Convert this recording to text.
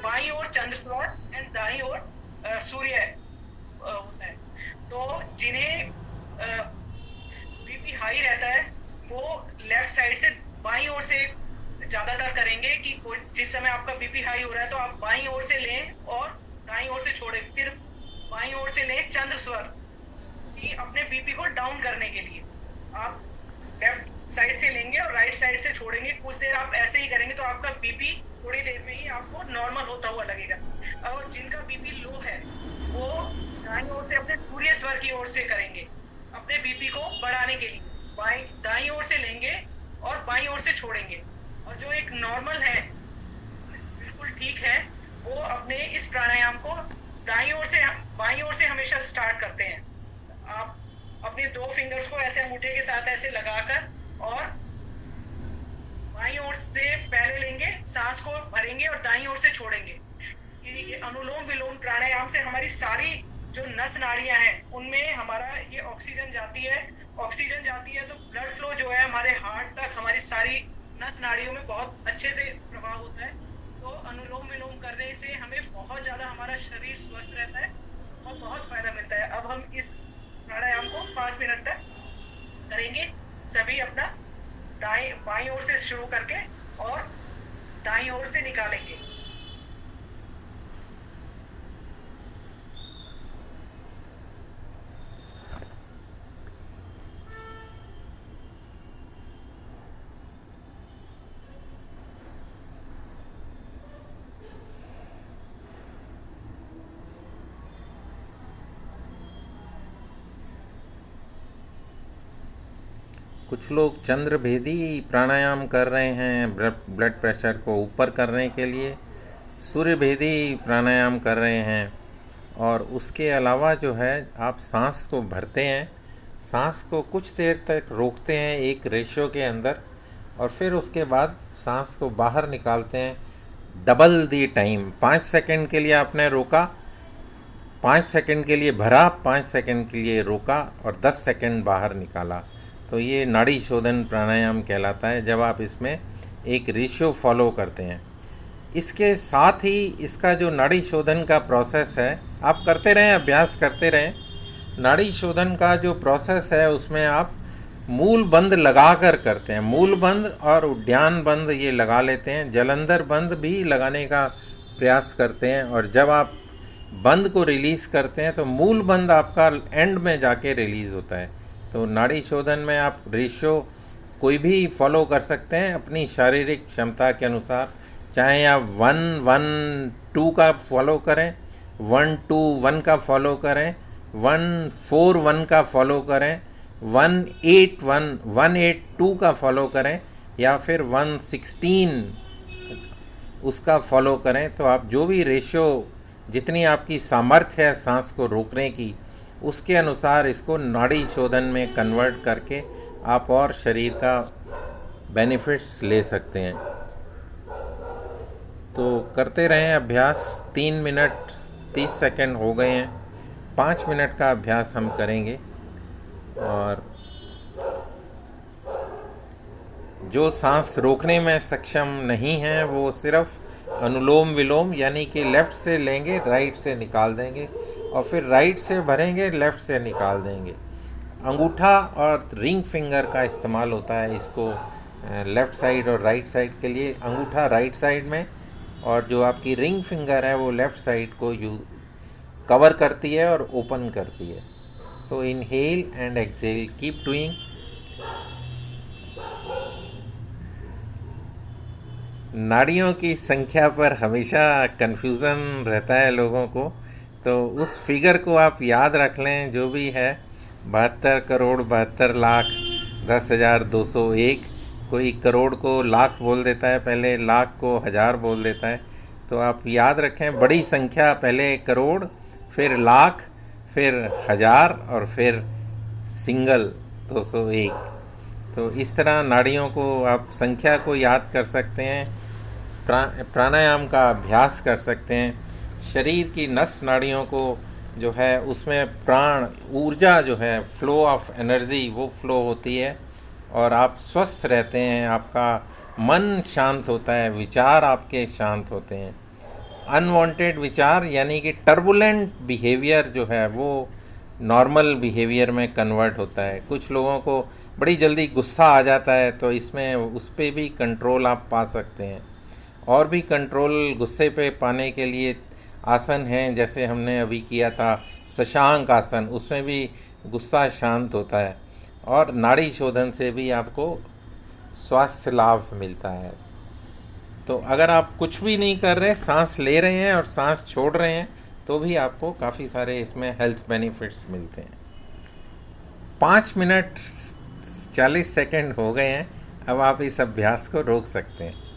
बाईं ओर चंद्र slot and दाईं ओर सूर्य होता है। तो जिन्हें बीपी हाई रहता है वो लेफ्ट साइड से बाईं ओर से ज्यादातर करेंगे कि जिस समय आपका बीपी हाई हो रहा है तो आप बाईं ओर से लें और दाईं ओर से छोड़ें, फिर बाईं ओर से लें चंद्र स्वर कि अपने बीपी को डाउन करने के लिए आप लेफ्ट साइड से लेंगे और राइट साइड से छोड़ेंगे। कुछ देर आप ऐसे ही करेंगे तो आपका बीपी थोड़ी देर में ही आपको नॉर्मल होता हुआ लगेगा। और जिनका बीपी लो है वो दाईं ओर से अपने सूर्य स्वर की ओर से करेंगे अपने बीपी को बढ़ाने के लिए। बाईं दाईं ओर से लेंगे और बाईं ओर से छोड़ेंगे। और जो एक नॉर्मल है, बिल्कुल ठीक है, वो अपने इस प्राणायाम को दाईं ओर से बाईं ओर से हमेशा स्टार्ट करते हैं। आप अपने दो फिंगर्स को ऐसे अंगूठे के साथ ऐसे लगाकर और बाईं ओर से पहले लेंगे, सांस को भरेंगे और दाईं ओर से छोड़ेंगे। ये अनुलोम विलोम प्राणायाम से हमारी सारी जो नस नाड़ियां हैं उनमें हमारा ये ऑक्सीजन जाती है। ऑक्सीजन जाती है तो ब्लड फ्लो जो है हमारे हार्ट तक, हमारी सारी नस नाड़ियों में बहुत अच्छे से प्रभाव होता है। तो अनुलोम विलोम करने से हमें बहुत ज्यादा हमारा शरीर स्वस्थ रहता है और बहुत फायदा मिलता है। अब हम इस प्राणायाम को 5 मिनट तक करेंगे। सभी अपना दाएं बाईं ओर से शुरू करके और दाईं ओर से निकालेंगे। कुछ लोग चंद्रभेदी प्राणायाम कर रहे हैं ब्लड प्रेशर को ऊपर करने के लिए, सूर्यभेदी प्राणायाम कर रहे हैं। और उसके अलावा जो है आप सांस को भरते हैं, सांस को कुछ देर तक रोकते हैं एक रेशो के अंदर और फिर उसके बाद सांस को बाहर निकालते हैं डबल दी टाइम। 5 सेकंड के लिए आपने रोका, 5 सेकंड के लिए भरा, 5 सेकंड के लिए रोका और 10 सेकंड बाहर निकाला। तो ये नाड़ी शोधन प्राणायाम कहलाता है जब आप इसमें एक रेशियो फॉलो करते हैं। इसके साथ ही इसका जो नाड़ी शोधन का प्रोसेस है आप करते रहें, अभ्यास करते रहें। नाड़ी शोधन का जो प्रोसेस है उसमें आप मूल बंद लगा कर करते हैं। मूल बंद और उद्यान बंद ये लगा लेते हैं, जलंधर बंद भी लगाने का प्रयास करते हैं। और जब आप बंद को रिलीज़ करते हैं तो मूल बंद आपका एंड में जाके रिलीज़ होता है। तो नाड़ी शोधन में आप रेशियो कोई भी फॉलो कर सकते हैं अपनी शारीरिक क्षमता के अनुसार। चाहे आप 1-1-2 का फॉलो करें, 1-2-1 का फॉलो करें, 1-4-1 का फॉलो करें, 1-8-1-1-8-2 का फॉलो करें या फिर 1-16 उसका फॉलो करें। तो आप जो भी रेशियो, जितनी आपकी सामर्थ्य है सांस को रोकने की, उसके अनुसार इसको नाड़ी शोधन में कन्वर्ट करके आप और शरीर का बेनिफिट्स ले सकते हैं। तो करते रहें अभ्यास। 3 मिनट 30 सेकंड हो गए हैं, 5 मिनट का अभ्यास हम करेंगे। और जो सांस रोकने में सक्षम नहीं है वो सिर्फ अनुलोम विलोम यानी कि लेफ़्ट से लेंगे, राइट से निकाल देंगे और फिर राइट से भरेंगे, लेफ़्ट से निकाल देंगे। अंगूठा और रिंग फिंगर का इस्तेमाल होता है इसको लेफ़्ट साइड और राइट साइड के लिए। अंगूठा राइट साइड में और जो आपकी रिंग फिंगर है वो लेफ़्ट साइड को कवर करती है और ओपन करती है। So inhale and exhale, keep doing. नाड़ियों की संख्या पर हमेशा कन्फ्यूज़न रहता है लोगों को, तो उस फिगर को आप याद रख लें जो भी है 72 करोड़ 72 लाख 10,201। कोई करोड़ को लाख बोल देता है, पहले लाख को हज़ार बोल देता है। तो आप याद रखें बड़ी संख्या, पहले करोड़, फिर लाख, फिर हज़ार और फिर सिंगल 201। तो इस तरह नाड़ियों को आप संख्या को याद कर सकते हैं, प्राणायाम का अभ्यास कर सकते हैं। शरीर की नस नाड़ियों को जो है उसमें प्राण ऊर्जा जो है, फ्लो ऑफ एनर्जी, वो फ्लो होती है और आप स्वस्थ रहते हैं। आपका मन शांत होता है, विचार आपके शांत होते हैं। अनवांटेड विचार यानी कि टर्बुलेंट बिहेवियर जो है वो नॉर्मल बिहेवियर में कन्वर्ट होता है। कुछ लोगों को बड़ी जल्दी गुस्सा आ जाता है, तो इसमें उस पर भी कंट्रोल आप पा सकते हैं। और भी कंट्रोल गुस्से पे पाने के लिए आसन हैं, जैसे हमने अभी किया था शशांक आसन, उसमें भी गुस्सा शांत होता है। और नाड़ी शोधन से भी आपको स्वास्थ्य लाभ मिलता है। तो अगर आप कुछ भी नहीं कर रहे, सांस ले रहे हैं और सांस छोड़ रहे हैं, तो भी आपको काफ़ी सारे इसमें हेल्थ बेनिफिट्स मिलते हैं। 5 मिनट 40 सेकंड हो गए हैं, अब आप इस अभ्यास को रोक सकते हैं।